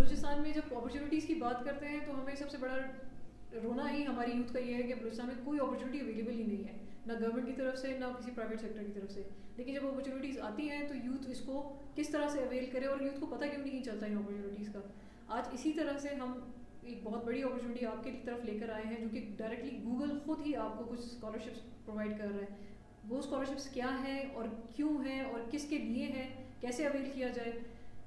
بلوچستان میں جب اپرچونیٹیز کی بات کرتے ہیں تو ہمیں سب سے بڑا رونا ہی ہماری یوتھ کا یہ ہے کہ بلوچستان میں کوئی اپرچونیٹی اویلیبل ہی نہیں ہے، نہ گورنمنٹ کی طرف سے نہ کسی پرائیویٹ سیکٹر کی طرف سے. لیکن جب اپرچونیٹیز آتی ہیں تو یوتھ اس کو کس طرح سے اویل کرے، اور یوتھ کو پتہ کیوں نہیں چلتا ان اپرچونیٹیز کا. آج اسی طرح سے ہم ایک بہت بڑی اپرچونیٹی آپ کی طرف لے کر آئے ہیں، جو کہ ڈائریکٹلی گوگل خود ہی آپ کو کچھ اسکالرشپس پرووائڈ کر رہا ہے. وہ اسکالرشپس کیا ہیں اور کیوں ہیں اور کس کے لیے ہیں، کیسے اویل کیا جائے،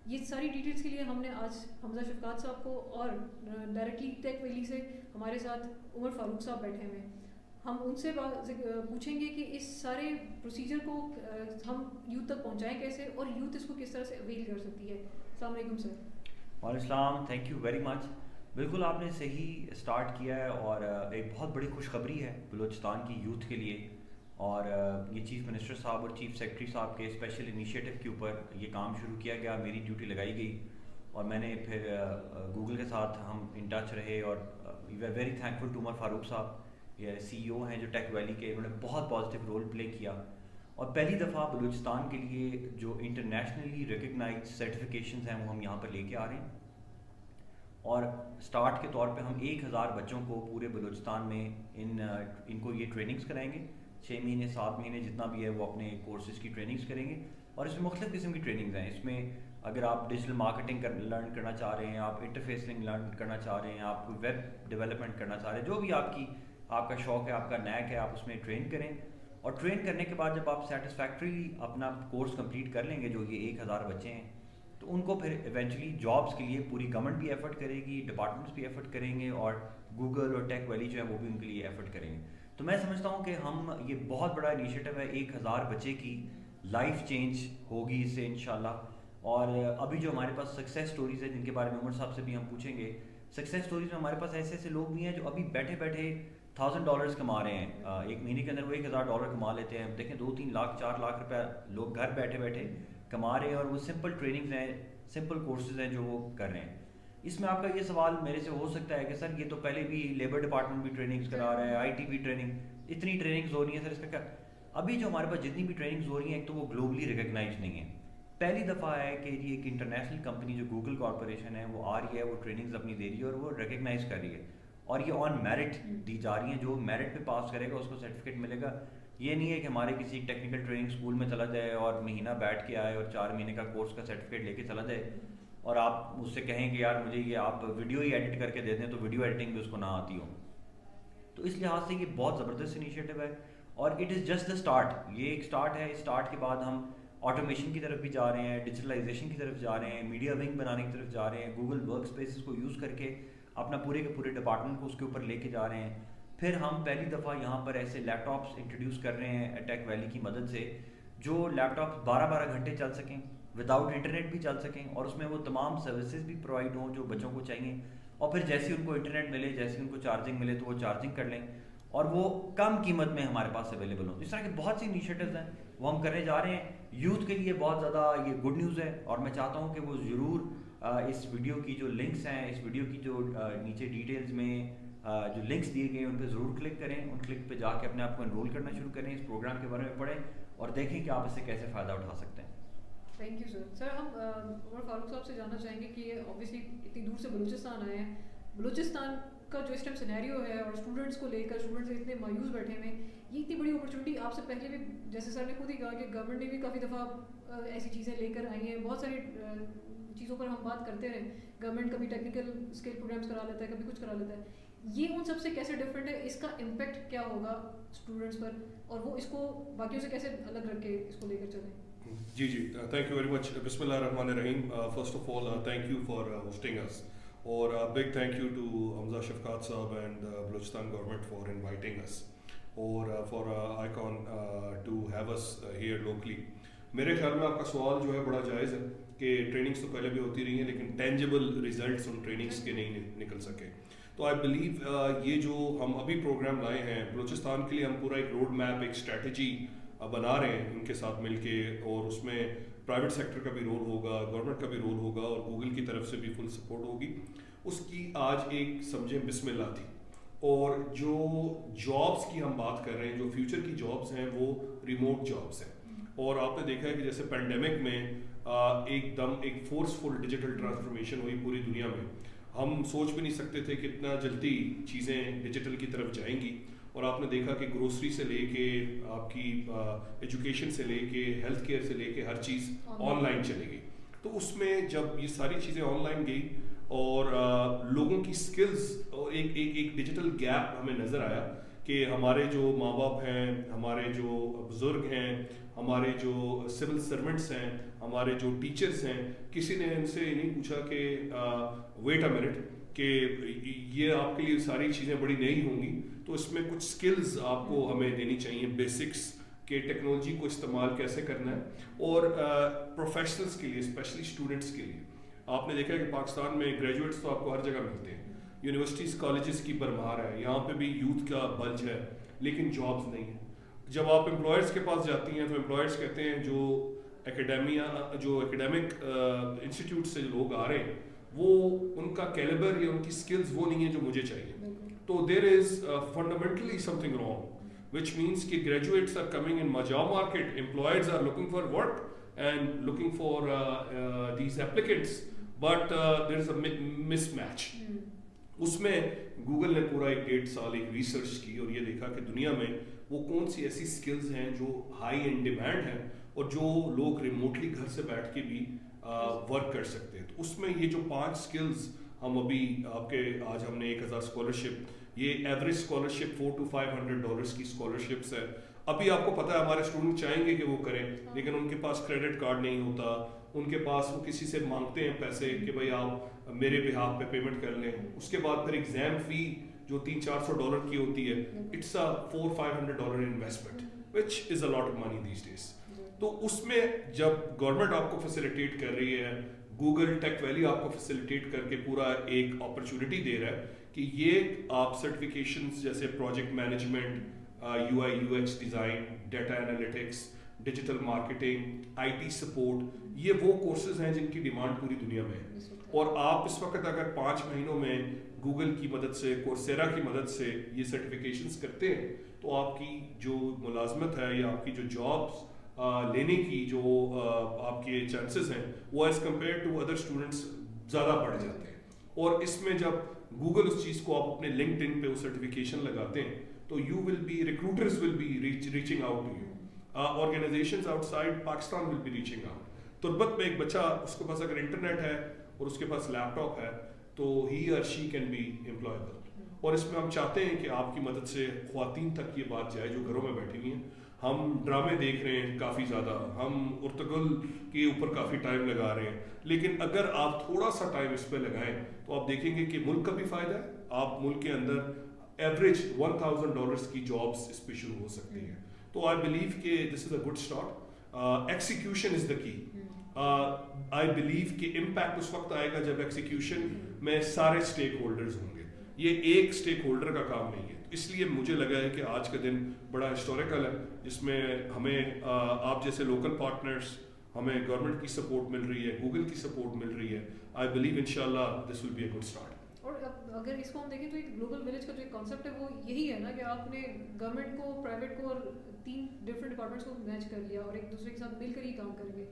یہ ساری ڈیٹیلز کے لیے ہم نے آج حمزہ شفقات صاحب کو اور ڈائریکٹلی ٹیک ویلی سے ہمارے ساتھ عمر فاروق صاحب بیٹھے ہوئے ہیں. ہم ان سے پوچھیں گے کہ اس سارے پروسیجر کو ہم یوتھ تک پہنچائیں کیسے، اور یوتھ اس کو کس طرح سے اویل کر سکتی ہے. السلام علیکم سر. وعلیکم السلام. تھینک یو ویری مچ. بالکل آپ نے صحیح اسٹارٹ کیا ہے، اور ایک بہت بڑی خوشخبری ہے بلوچستان کی یوتھ کے لیے. اور یہ چیف منسٹر صاحب اور چیف سیکرٹری صاحب کے اسپیشل انیشیٹو کے اوپر یہ کام شروع کیا گیا. میری ڈیوٹی لگائی گئی اور میں نے پھر گوگل کے ساتھ ہم ان ٹچ رہے، اور we are very thankful to Umar Farooq sahab, یہ سی ای او ہیں جو ٹیک ویلی کے، انہوں نے بہت پازیٹیو رول پلے کیا. اور پہلی دفعہ بلوچستان کے لیے جو انٹرنیشنلی ریکگنائز سرٹیفکیشنز ہیں وہ ہم یہاں پر لے کے آ رہے ہیں. اور سٹارٹ کے طور پہ ہم 1000 بچوں کو پورے بلوچستان میں ان کو یہ ٹریننگز کرائیں گے. 6 مہینے 7 مہینے جتنا بھی ہے وہ اپنے کورسز کی ٹریننگز کریں گے. اور اس میں مختلف قسم کی ٹریننگز ہیں. اس میں اگر آپ ڈیجیٹل مارکیٹنگ لرن کرنا چاہ رہے ہیں، آپ انٹرفیسنگ لرن کرنا چاہ رہے ہیں، آپ ویب ڈیولپمنٹ کرنا چاہ رہے ہیں، جو بھی آپ کا شوق ہے، آپ کا نیک ہے، آپ اس میں ٹرین کریں. اور ٹرین کرنے کے بعد جب آپ سیٹسفیکٹریلی اپنا کورس کمپلیٹ کر لیں گے، جو یہ 1000 بچے ہیں، تو ان کو پھر ایونچولی جابس کے لیے پوری گورنمنٹ بھی ایفرٹ کرے گی، ڈپارٹمنٹس بھی ایفرٹ کریں گے، اور گوگل اور ٹیک ویلی جو ہے وہ بھی ان کے لیے ایفرٹ کریں گے. تو میں سمجھتا ہوں کہ ہم یہ بہت بڑا انیشیٹو ہے. 1000 بچے کی لائف چینج ہوگی اس سے انشاءاللہ. اور ابھی جو ہمارے پاس سکسیس سٹوریز ہیں، جن کے بارے میں عمر صاحب سے بھی ہم پوچھیں گے، سکسیس سٹوریز میں ہمارے پاس ایسے لوگ بھی ہیں جو ابھی بیٹھے بیٹھے $1000 کما رہے ہیں. ایک مہینے کے اندر وہ $1000 کما لیتے ہیں. دیکھیں 2-3 لاکھ 4 لاکھ روپے لوگ گھر بیٹھے بیٹھے کما رہے ہیں، اور وہ سمپل ٹریننگز ہیں، سمپل کورسز ہیں جو وہ کر رہے ہیں. اس میں آپ کا یہ سوال میرے سے ہو سکتا ہے کہ سر یہ تو پہلے بھی لیبر ڈپارٹمنٹ بھی ٹریننگز کرا رہا ہے، IT بھی ٹریننگ، اتنی ٹریننگز ہو رہی ہیں سر، اس کا کیا؟ ابھی جو ہمارے پاس جتنی بھی ٹریننگز ہو رہی ہیں، ایک تو وہ گلوبلی ریکگنائز نہیں ہیں. پہلی دفعہ ہے کہ یہ ایک انٹرنیشنل کمپنی جو گوگل کارپوریشن ہے وہ آ رہی ہے، وہ ٹریننگز اپنی دے رہی ہے، اور وہ ریکگنائز کر رہی ہے، اور یہ آن میرٹ دی جا رہی ہیں. جو میرٹ پہ پاس کرے گا اس کو سرٹیفکیٹ ملے گا. یہ نہیں ہے کہ ہمارے کسی ٹیکنیکل ٹریننگ اسکول میں چلا جائے اور مہینہ بیٹھ کے آئے اور 4 مہینے کا کورس کا سرٹیفکیٹ لے کے چلا جائے، اور آپ اس سے کہیں کہ یار مجھے یہ آپ ویڈیو ہی ایڈٹ کر کے دے دیں، تو ویڈیو ایڈیٹنگ بھی اس کو نہ آتی ہو. تو اس لحاظ سے یہ بہت زبردست انیشیٹو ہے، اور it is just the start. یہ ایک اسٹارٹ ہے. اسٹارٹ کے بعد ہم آٹومیشن کی طرف بھی جا رہے ہیں، ڈیجیٹلائزیشن کی طرف جا رہے ہیں، میڈیا ونگ بنانے کی طرف جا رہے ہیں، گوگل ورک اسپیسز کو یوز کر کے اپنا پورے کے پورے ڈپارٹمنٹ کو اس کے اوپر لے کے جا رہے ہیں. پھر ہم پہلی دفعہ یہاں پر ایسے لیپ ٹاپس انٹروڈیوس کر رہے ہیں ٹیک ویلی کی مدد سے، جو لیپ ٹاپس 12 گھنٹے چل سکیں، وداؤٹ انٹرنیٹ بھی چل سکیں، اور اس میں وہ تمام سروسز بھی پرووائڈ ہوں جو بچوں کو چاہیے. اور پھر جیسے ان کو انٹرنیٹ ملے، جیسے ان کو چارجنگ ملے تو وہ چارجنگ کر لیں، اور وہ کم قیمت میں ہمارے پاس اویلیبل ہوں. اس طرح کے بہت سی انیشیٹوز ہیں وہ ہم کرنے جا رہے ہیں. یوتھ کے لیے بہت زیادہ یہ گڈ نیوز ہے، اور میں چاہتا ہوں کہ وہ ضرور اس ویڈیو کی جو لنکس ہیں، اس ویڈیو کی جو نیچے ڈیٹیلز میں جو لنکس دیے گئے ہیں ان پہ ضرور کلک کریں. ان کلک پہ جا کے اپنے آپ کو انرول کرنا شروع کریں، اس پروگرام کے بارے میں پڑھیں، اور دیکھیں کہ آپ اس سے کیسے فائدہ اٹھا سکتے ہیں. Thank you sir. سر ہم عمر فاروق صاحب سے جاننا چاہیں گے کہ یہ اوبیسلی اتنی دور سے بلوچستان آئے ہیں، بلوچستان کا جو اس ٹائم سینیریو ہے، اور اسٹوڈنٹس کو لے کر اسٹوڈنٹس اتنے مایوس بیٹھے ہوئے ہیں، یہ اتنی بڑی اپرچونیٹی آپ سے پہلے بھی، جیسے سر نے خود ہی کہا کہ گورنمنٹ نے بھی کافی دفعہ ایسی چیزیں لے کر آئی ہیں. بہت ساری چیزوں پر ہم بات کرتے رہے. گورنمنٹ کبھی ٹیکنیکل اسکل پروگرامس کرا لیتا ہے، کبھی کچھ کرا لیتا ہے. یہ ان سب سے کیسے ڈفرینٹ ہے؟ اس کا امپیکٹ کیا ہوگا اسٹوڈنٹس پر، اور وہ اس کو باقیوں سے کیسے الگ رکھ کے اس کو لے کر چلیں؟ جی تھینک یو ویری مچ. بسم اللہ الرحمن الرحیم. First of all thank you for hosting us, اور big thank you to Hamza Shafqat Saab and Balochistan government for inviting us, اور for Icon to have us here locally. میرے خیال میں آپ کا سوال جو ہے بڑا جائز ہے کہ ٹریننگس تو پہلے بھی ہوتی رہی ہیں لیکن ٹینجیبل ریزلٹس ان ٹریننگس کے نہیں نکل سکے. تو آئی بلیو یہ جو ہم ابھی پروگرام لائے ہیں بلوچستان کے لیے، ہم پورا ایک روڈ میپ، ایک اسٹریٹجی بنا رہے ہیں ان کے ساتھ مل کے، اور اس میں پرائیویٹ سیکٹر کا بھی رول ہوگا، گورنمنٹ کا بھی رول ہوگا، اور گوگل کی طرف سے بھی فل سپورٹ ہوگی. اس کی آج ایک سمجھیں بسم اللہ تھی. اور جو جابس کی ہم بات کر رہے ہیں، جو فیوچر کی جابس ہیں وہ ریموٹ جابس ہیں. اور آپ نے دیکھا ہے کہ جیسے پینڈیمک میں ایک دم ایک فورسفل ڈیجیٹل ٹرانسفارمیشن ہوئی پوری دنیا میں. ہم سوچ بھی نہیں سکتے تھے کہ اتنا جلدی چیزیں ڈیجیٹل کی طرف جائیں گی, اور آپ نے دیکھا کہ گروسری سے لے کے آپ کی ایجوکیشن سے لے کے ہیلتھ کیئر سے لے کے ہر چیز آن لائن چلے گئی. تو اس میں جب یہ ساری چیزیں آن لائن گئی اور لوگوں کی سکلز اور ایک ڈیجیٹل گیپ ہمیں نظر آیا کہ ہمارے جو ماں باپ ہیں, ہمارے جو بزرگ ہیں, ہمارے جو سول سرونٹس ہیں, ہمارے جو ٹیچرز ہیں, کسی نے ان سے نہیں پوچھا کہ ویٹ اے منٹ کہ یہ آپ کے لیے ساری چیزیں بڑی نئی ہوں گی, تو اس میں کچھ سکلز آپ کو ہمیں دینی چاہیے, بیسکس کہ ٹیکنالوجی کو استعمال کیسے کرنا ہے. اور پروفیشنلز کے لیے, اسپیشلی اسٹوڈنٹس کے لیے, آپ نے دیکھا کہ پاکستان میں گریجویٹس تو آپ کو ہر جگہ ملتے ہیں, یونیورسٹیز کالجز کی بھرمار ہے, یہاں پہ بھی یوتھ کا بلج ہے, لیکن جابز نہیں ہیں. جب آپ امپلائرس کے پاس جاتی ہیں تو امپلائرس کہتے ہیں جو ایکیڈیمک انسٹیٹیوٹ سے لوگ آ رہے ہیں وہ ان کا کیلیبر یا ان کی سکلز وہ نہیں ہے جو مجھے چاہیے. تو there is fundamentally something wrong, which means کہ graduates are coming in job market, employers are looking for work and looking for these applicants, but there is a mismatch. اس میں گوگل نے پورا 1.5 سال ایک ریسرچ کی اور یہ دیکھا کہ دنیا میں وہ کون سی ایسی سکلز ہیں جو ہائی ان ڈیمانڈ ہیں اور جو لوگ ریموٹلی گھر سے بیٹھ کے بھی ورک کر سکتے ہیں. تو اس میں یہ جو 5 سکلز ہم ابھی آپ کے آج ہم نے 1000 اسکالرشپ, یہ ایوریج اسکالرشپ $400 to $500 کی اسکالرشپس ہے. ابھی آپ کو پتہ ہے ہمارے اسٹوڈنٹ چاہیں گے کہ وہ کریں, لیکن ان کے پاس کریڈٹ کارڈ نہیں ہوتا, ان کے پاس وہ کسی سے مانگتے ہیں پیسے کہ بھائی آپ میرے بہاف پہ پیمنٹ کر لیں. اس کے بعد پھر ایگزام فی جو $300-400 کی ہوتی ہے, it's a $400-500 investment which is a lot of money these days. تو اس میں جب گورنمنٹ آپ کو فیسیلیٹیٹ کر رہی ہے, گوگل ٹیک ویلی آپ کو فیسیلیٹیٹ کر کے پورا ایک اپرچونٹی دے رہا ہے کہ یہ آپ سرٹیفکیشنز جیسے project management, UI/UX design, data analytics, digital marketing, IT support, یہ وہ کورسز ہیں جن کی ڈیمانڈ پوری دنیا میں ہے. اور آپ اس وقت اگر 5 مہینوں میں گوگل کی مدد سے, کورسیرا کی مدد سے یہ سرٹیفکیشنز کرتے ہیں تو آپ کی جو ملازمت ہے یا آپ کی جو جابس لینے کی جو آپ کے چانسز ہیں وہ as compared to other students زیادہ بڑھ جاتے ہیں. اور اس میں جب گوگل اس چیز کو آپ اپنے لنکڈ ان پہ وہ سرٹیفکیشن لگاتے ہیں تو you will be, recruiters will be reaching out to you, organizations outside Pakistan will be reaching out. Turbat میں ایک بچہ, اس کے پاس اگر انٹرنیٹ ہے اور اس کے پاس لیپ ٹاپ ہے تو ہی اور شی کین بی امپلائبل. اور اس میں ہم چاہتے ہیں کہ آپ کی مدد سے خواتین تک یہ بات جائے جو گھروں میں بیٹھی ہوئی ہیں. ہم ڈرامے دیکھ رہے ہیں کافی زیادہ, ہم ارتگل کے اوپر کافی ٹائم لگا رہے ہیں, لیکن اگر آپ تھوڑا سا ٹائم اس پہ لگائیں تو آپ دیکھیں گے کہ ملک کا بھی فائدہ ہے. آپ ملک کے اندر ایوریج $1,000 کی جابس اس پہ شروع ہو سکتی ہیں. تو آئی بلیو کہ this is a good start. Execution is the key. I believe کہ امپیکٹ اس وقت آئے گا جب ایکسیکیوشن میں سارے اسٹیک ہولڈرز ہوں گے, یہ ایک اسٹیک ہولڈر کا کام نہیں ہے. اس لیے مجھے لگا ہے کہ آج کا دن بڑا ہسٹوریکل ہے جس میں ہمیں آپ جیسے لوکل پارٹنرز, ہمیں گورنمنٹ کی سپورٹ مل رہی ہے, گوگل کی سپورٹ مل رہی ہے. آئی بلیو انشاءاللہ this will be a good start. اور اگر اس کو ہم دیکھیں تو ایک گلوبل ولیج کا جو ایک کانسیپٹ ہے وہ یہی ہے نا کہ آپ نے گورنمنٹ کو, پرائیویٹ کو اور 3 ڈفرینٹ ڈپارٹمنٹس کو میچ کر لیا اور ایک دوسرے کے ساتھ مل کر ہی کام کریں گے.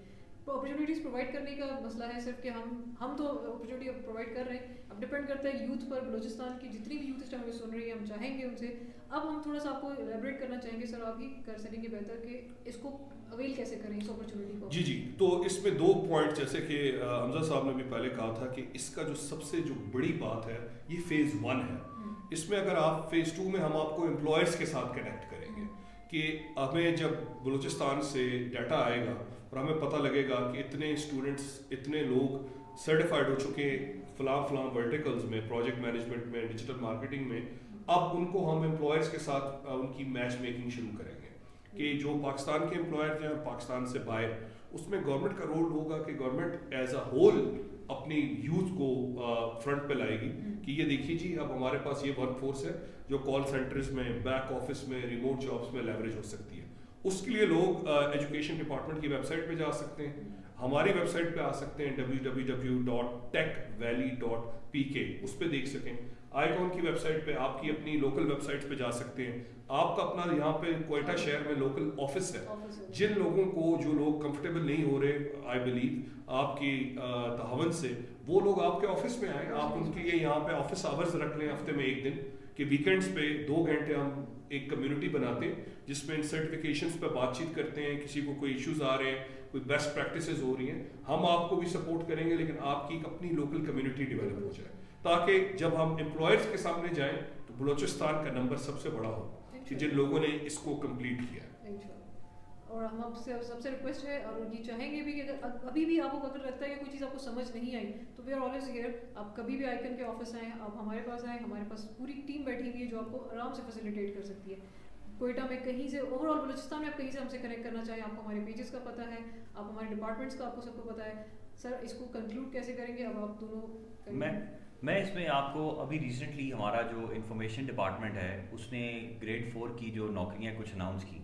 اپرچونیٹیز پرووائڈ کرنے کا مسئلہ ہے صرف کہ ہم تو اپرچونیٹی پرووائڈ کر رہے ہیں. اب ڈپینڈ کرتا ہے یوتھ پر. بلوچستان کی جتنی بھی یوتھ اس ٹائم سن رہی ہے, ہم چاہیں گے ان سے, اب ہم تھوڑا سا آپ کو ایلیبریٹ کرنا چاہیں گے سر, آپ ہی کر سکیں گے بہتر کہ اس کو اویل کیسے کریں اس اپرچونیٹی کو. جی, تو اس میں 2 پوائنٹ جیسے کہ حمزہ صاحب نے بھی پہلے کہا تھا کہ اس کا جو سب سے جو بڑی بات ہے یہ فیز 1 ہے. اس میں اگر آپ فیز 2 میں ہم آپ کو امپلائرس کے ساتھ کنیکٹ کریں گے کہ ہمیں جب بلوچستان سے ڈیٹا آئے گا اور ہمیں پتہ لگے گا کہ اتنے اسٹوڈنٹس, اتنے لوگ سرٹیفائڈ ہو چکے فلاں ورٹیکلز میں, پروجیکٹ مینجمنٹ میں, ڈیجیٹل مارکیٹنگ میں, اب ان کو ہم امپلائرس کے ساتھ ان کی میچ میکنگ شروع کریں گے کہ جو پاکستان کے امپلائرز ہیں پاکستان سے باہر, اس میں گورنمنٹ کا رول ہوگا کہ گورنمنٹ ایز اے ہول اپنی یوتھ کو فرنٹ پہ لائے گی کہ یہ دیکھیے جی اب ہمارے پاس یہ ورک فورس ہے جو کال سینٹرز میں, بیک آفس میں, ریموٹ جابس میں لیوریج ہو سکتی ہے. اس کے لیے لوگ ایجوکیشن ڈپارٹمنٹ کی ویب سائٹ پہ جا سکتے ہیں, ہماری ویب سائٹ پہ آ سکتے ہیں www.techvalley.pk, اس پہ دیکھ سکیں. آئیکون کی ویب سائٹ پہ, آپ کی اپنی لوکل ویب سائٹس پہ جا سکتے ہیں. آپ کا اپنا یہاں پہ کوئٹہ شہر میں لوکل آفس ہے. جن لوگوں کو, جو لوگ کمفرٹیبل نہیں ہو رہے آئی بلیو آپ کی تعاون سے, وہ لوگ آپ کے آفس میں آئیں. آپ ان کے لیے یہاں پہ آفس آورز رکھ لیں ہفتے میں ایک دن, کہ ویکینڈس پہ 2 گھنٹے ہم ایک کمیونٹی بناتے ہیں جس میں ان سرٹیفکیشنس پہ بات چیت کرتے ہیں. کسی کو کوئی ایشوز آ رہے ہیں, کوئی بیسٹ پریکٹسز ہو رہی ہیں, ہم آپ کو بھی سپورٹ کریں گے, لیکن آپ کی ایک اپنی لوکل کمیونٹی ڈیولپ ہو جائے, تاکہ جب ہم امپلائرس کے سامنے جائیں تو بلوچستان کا نمبر سب سے بڑا ہو کہ جن لوگوں نے اس کو کمپلیٹ کیا ہے. اور ہم آپ سے سب سے ریکویسٹ ہے, اور یہ چاہیں گے بھی کہ اگر ابھی بھی آپ کو اگر لگتا ہے کہ کوئی چیز آپ کو سمجھ نہیں آئی تو وی آر آلویز ہیئر. آپ کبھی بھی آئیکن کے آفس آئیں, آپ ہمارے پاس آئیں, ہمارے پاس پوری ٹیم بیٹھی ہوئی ہے جو آپ کو آرام سے فیسیلیٹیٹ کر سکتی ہے. کوئٹہ میں کہیں سے, اوور آل بلوچستان میں آپ کہیں سے ہم سے کنیکٹ کرنا چاہیں, آپ کو ہمارے پیجز کا پتہ ہے, آپ ہمارے ڈپارٹمنٹس کا آپ کو سب کو پتہ ہے. سر اس کو کنکلوڈ کیسے کریں گے, اب آپ دونوں. میں اس میں آپ کو ابھی ریسنٹلی ہمارا جو انفارمیشن ڈپارٹمنٹ ہے اس نے گریڈ 4 کی جو نوکریاں کچھ اناؤنس کی.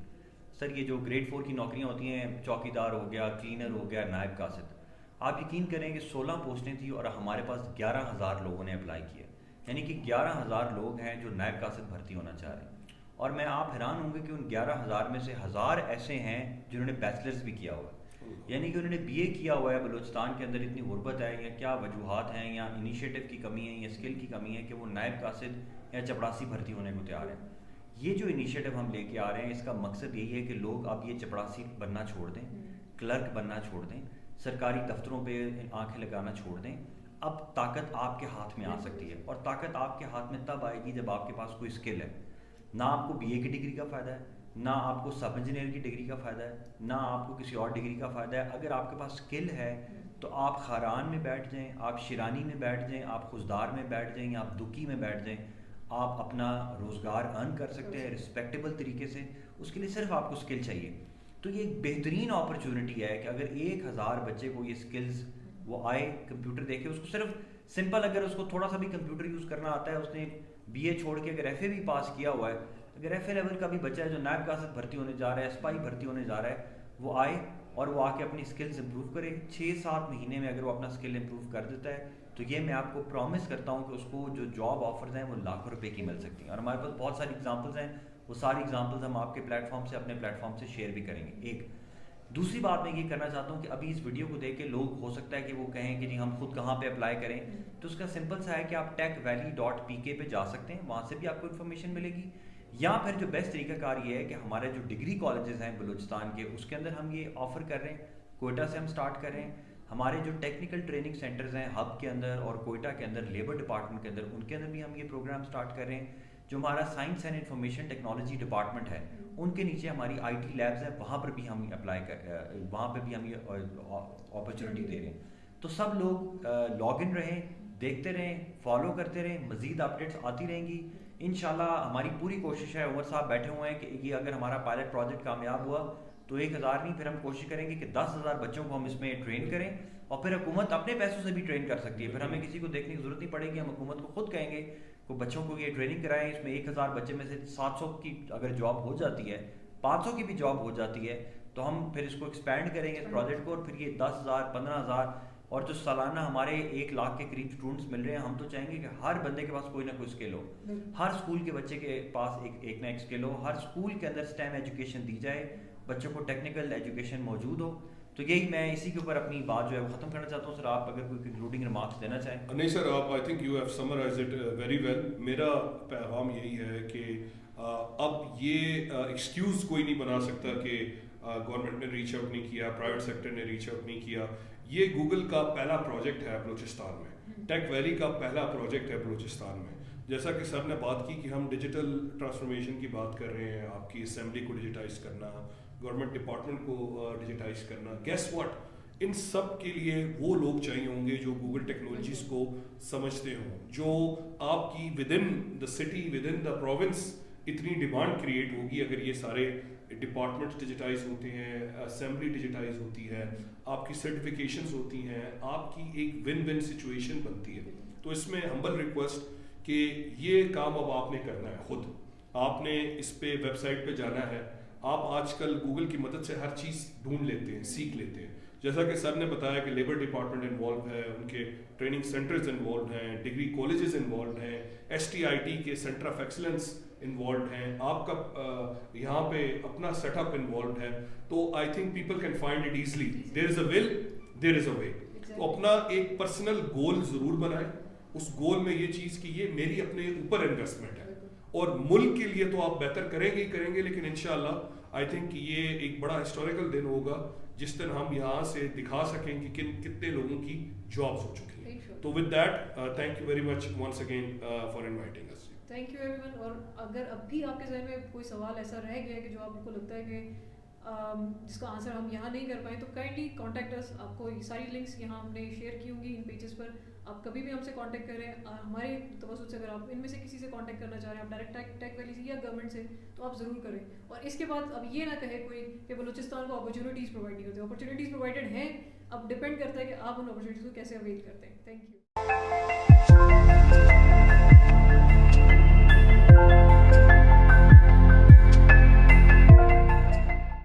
سر یہ جو گریڈ 4 کی نوکریاں ہوتی ہیں, چوکیدار ہو گیا, کلینر ہو گیا, نائب قاصد, آپ یقین کریں کہ 16 پوسٹیں تھیں اور ہمارے پاس 11,000 لوگوں نے اپلائی کیا. یعنی کہ 11,000 لوگ ہیں جو نائب قاصد بھرتی ہونا چاہ رہے ہیں. اور میں آپ حیران ہوں گے کہ ان 11,000 میں سے 1,000 ایسے ہیں جنہوں نے بیچلرز بھی کیا ہوا ہے, یعنی کہ انہوں نے BA کیا ہوا ہے. بلوچستان کے اندر اتنی غربت ہے, یا کیا وجوہات ہیں, یا انیشیٹو کی کمی ہے, یا اسکل کی کمی ہے کہ وہ نائب قاصد یا چپڑاسی بھرتی ہونے کو تیار ہیں. یہ جو انیشیٹو ہم لے کے آ رہے ہیں اس کا مقصد یہی ہے کہ لوگ اب یہ چپڑاسی بننا چھوڑ دیں, کلرک بننا چھوڑ دیں, سرکاری دفتروں پہ آنکھیں لگانا چھوڑ دیں. اب طاقت آپ کے ہاتھ میں آ سکتی ہے, اور طاقت آپ کے ہاتھ میں تب آئے گی جب آپ کے پاس کوئی اسکل ہے. نہ آپ کو BA کی ڈگری کا فائدہ ہے, نہ آپ کو سب انجینئر کی ڈگری کا فائدہ ہے, نہ آپ کو کسی اور ڈگری کا فائدہ ہے. اگر آپ کے پاس اسکل ہے تو آپ خاران میں بیٹھ جائیں, آپ شیرانی میں بیٹھ جائیں, آپ خزدار میں بیٹھ جائیں, یا آپ دکی میں بیٹھ جائیں, آپ اپنا روزگار ارن کر سکتے ہیں رسپیکٹیبل طریقے سے. اس کے لیے صرف آپ کو اسکل چاہیے. تو یہ ایک بہترین اپرچونٹی ہے کہ اگر 1,000 بچے کو یہ اسکلز وہ آئے, کمپیوٹر دیکھے, اس کو صرف سمپل اگر اس کو تھوڑا سا بھی کمپیوٹر یوز کرنا آتا ہے, اس نے BA چھوڑ کے اگر FA بھی پاس کیا ہوا ہے, اگر FA لیول کا بھی بچہ ہے جو نائب قاصد بھرتی ہونے جا رہا ہے, سپاہی بھرتی ہونے جا رہا ہے, وہ آئے اور وہ آ کے اپنی اسکلز امپروو کرے. 6-7 مہینے میں اگر وہ اپنا اسکل امپروو کر دیتا ہے تو یہ میں آپ کو پرومس کرتا ہوں کہ اس کو جو جاب آفرز ہیں وہ لاکھوں روپے کی مل سکتی ہیں. اور ہمارے پاس بہت ساری ایگزامپلز ہیں, وہ ساری ایگزامپلز ہم آپ کے پلیٹ فارم سے, اپنے پلیٹ فارم سے شیئر بھی کریں گے. ایک دوسری بات میں یہ کرنا چاہتا ہوں کہ ابھی اس ویڈیو کو دیکھ کے لوگ ہو سکتا ہے کہ وہ کہیں کہ جی ہم خود کہاں پہ اپلائی کریں, تو اس کا سمپل سا ہے کہ آپ techvalley.pk پہ جا سکتے ہیں, وہاں سے بھی آپ کو انفارمیشن ملے گی. یا پھر جو بیسٹ طریقہ کار یہ ہے کہ ہمارے جو ڈگری کالجز ہیں بلوچستان کے, اس کے اندر ہم یہ آفر کر رہے ہیں. کوئٹہ سے ہم سٹارٹ کر رہے ہیں. ہمارے جو ٹیکنیکل ٹریننگ سینٹرز ہیں ہب کے اندر اور کوئٹہ کے اندر, لیبر ڈپارٹمنٹ کے اندر, ان کے اندر بھی ہم یہ پروگرام سٹارٹ کر رہے ہیں. جو ہمارا science and information technology department ہے, ان کے نیچے ہماری IT لیبز ہیں, وہاں پر بھی ہم اپلائی وہاں پہ بھی ہم یہ اپرچونیٹی دے رہے ہیں. تو سب لوگ لاگ ان رہیں, دیکھتے رہیں, فالو کرتے رہیں, مزید اپڈیٹس آتی رہیں گی انشاءاللہ. ہماری پوری کوشش ہے, عمر صاحب بیٹھے ہوئے ہیں, کہ یہ اگر ہمارا پائلٹ پروجیکٹ کامیاب ہوا تو 1,000 نہیں, پھر ہم کوشش کریں گے کہ 10,000 بچوں کو ہم اس میں ٹرین کریں, اور پھر حکومت اپنے پیسوں سے بھی ٹرین کر سکتی ہے. پھر ہمیں کسی کو دیکھنے کی ضرورت نہیں پڑے گی, ہم حکومت کو خود کہیں گے کہ بچوں کو یہ ٹریننگ کرائیں. اس میں 1,000 بچے میں سے 700 کی اگر جاب ہو جاتی ہے, 500 کی بھی جاب ہو جاتی ہے, تو ہم پھر اس کو ایکسپینڈ کریں گے اس پروجیکٹ کو, اور پھر یہ 10,000 15,000 اور جو سالانہ ہمارے 1 لاکھ کے قریب اسٹوڈنٹس مل رہے ہیں, ہم تو چاہیں گے کہ ہر بندے کے پاس کوئی نہ کوئی اسکل ہو, ہر اسکول کے بچے کے پاس ایک نہ ایک اسکل ہو, ہر اسکول کے اندر STEM ایجوکیشن دی جائے, بچوں کو ٹیکنیکل ایجوکیشن موجود ہو. تو یہی میں اسی کے اوپر اپنی بات جو ہے وہ ختم کرنا چاہتا ہوں. سر آپ اگر کوئی کنکلوڈنگ ریمارکس دینا چاہیں. نہیں سر, آپ I think you have summarized it very well. میرا پیغام یہی ہے کہ اب یہ ایکسکیوز کوئی نہیں بنا سکتا کہ گورنمنٹ نے ریچ آؤٹ نہیں کیا, پرائیویٹ سیکٹر نے ریچ آؤٹ نہیں کیا. یہ گوگل کا پہلا پروجیکٹ ہے بلوچستان میں, ٹیک ویلی کا پہلا پروجیکٹ ہے بلوچستان میں. جیسا کہ سر نے بات کی کہ ہم ڈیجیٹل ٹرانسفارمیشن کی بات کر رہے ہیں, آپ کی اسمبلی کو ڈیجیٹائز کرنا, گورنمنٹ ڈپارٹمنٹ کو ڈیجیٹائز کرنا. گیس واٹ, ان سب کے لیے وہ لوگ چاہیے ہوں گے جو گوگل ٹیکنالوجیز کو سمجھتے ہوں, جو آپ کی with in the city, with in the province اتنی ڈیمانڈ کریٹ ہوگی اگر یہ سارے ڈپارٹمنٹس ڈیجیٹائز ہوتے ہیں, اسمبلی ڈیجیٹائز ہوتی ہے, آپ کی سرٹیفکیشنز ہوتی ہیں, آپ کی ایک ون ون سچویشن بنتی ہے. تو اس میں ہمبل ریکویسٹ کہ یہ کام اب آپ نے کرنا ہے, خود آپ نے اس پہ ویب سائٹ پہ جانا ہے. آپ آج کل گوگل کی مدد سے ہر چیز ڈھونڈ لیتے ہیں, سیکھ لیتے ہیں, جیسا کہ سر نے بتایا کہ لیبر ڈپارٹمنٹ انوالو ہے, ان کے ٹریننگ سینٹرز انوالوڈ ہیں, ڈگری کالجز انوالوڈ ہیں, STIT کے سینٹر آف ایکسلنس انوالوڈ ہیں, آپ کا یہاں پہ اپنا سیٹ اپ انوالوڈ ہے. تو I think people can find it easily. There is a will, there is a way. تو اپنا ایک پرسنل گول ضرور بنائیں, اس گول میں یہ چیز کہ یہ میری اپنے اوپر انویسٹمنٹ ہے, اور ملک کے لیے تو آپ بہتر کریں گے ہی کریں گے, لیکن انشاءاللہ آئی تھنک یہ ایک بڑا ہسٹوریکل دن ہوگا جس دن ہم یہاں سے دکھا سکیں کہ کتنے لوگوں کی جابس ہو چکی ہیں. تو with that thank you very much once again for inviting us. Thank you everyone. اور اگر اب بھی آپ کے ذہن میں کوئی سوال ایسا رہ گیا ہے کہ جو آپ کو لگتا ہے کہ جس کا آنسر ہم یہاں نہیں کر پائیں, تو کائنڈلی کانٹیکٹ اس. آپ کو ساری لنکس یہاں ہم نے شیئر کی ہوں گی ان پیجز پر, آپ کبھی بھی ہم سے کانٹیکٹ کریں. ہمارے توسط سے اگر آپ ان میں سے کسی سے کانٹیکٹ کرنا چاہ رہے ہیں, آپ ڈائریکٹ ٹیک ویلی سے یا گورنمنٹ سے, تو آپ ضرور کریں. اور اس کے بعد اب یہ نہ کہے کوئی کہ بلوچستان کو اپرچونیٹیز پرووائڈ نہیں ہوتی. اپرچونیٹیز پرووائڈیڈ ہیں, اب ڈپینڈ کرتا ہے کہ آپ ان اپرچونیٹیز کو کیسے اویل کرتے ہیں. Thank you.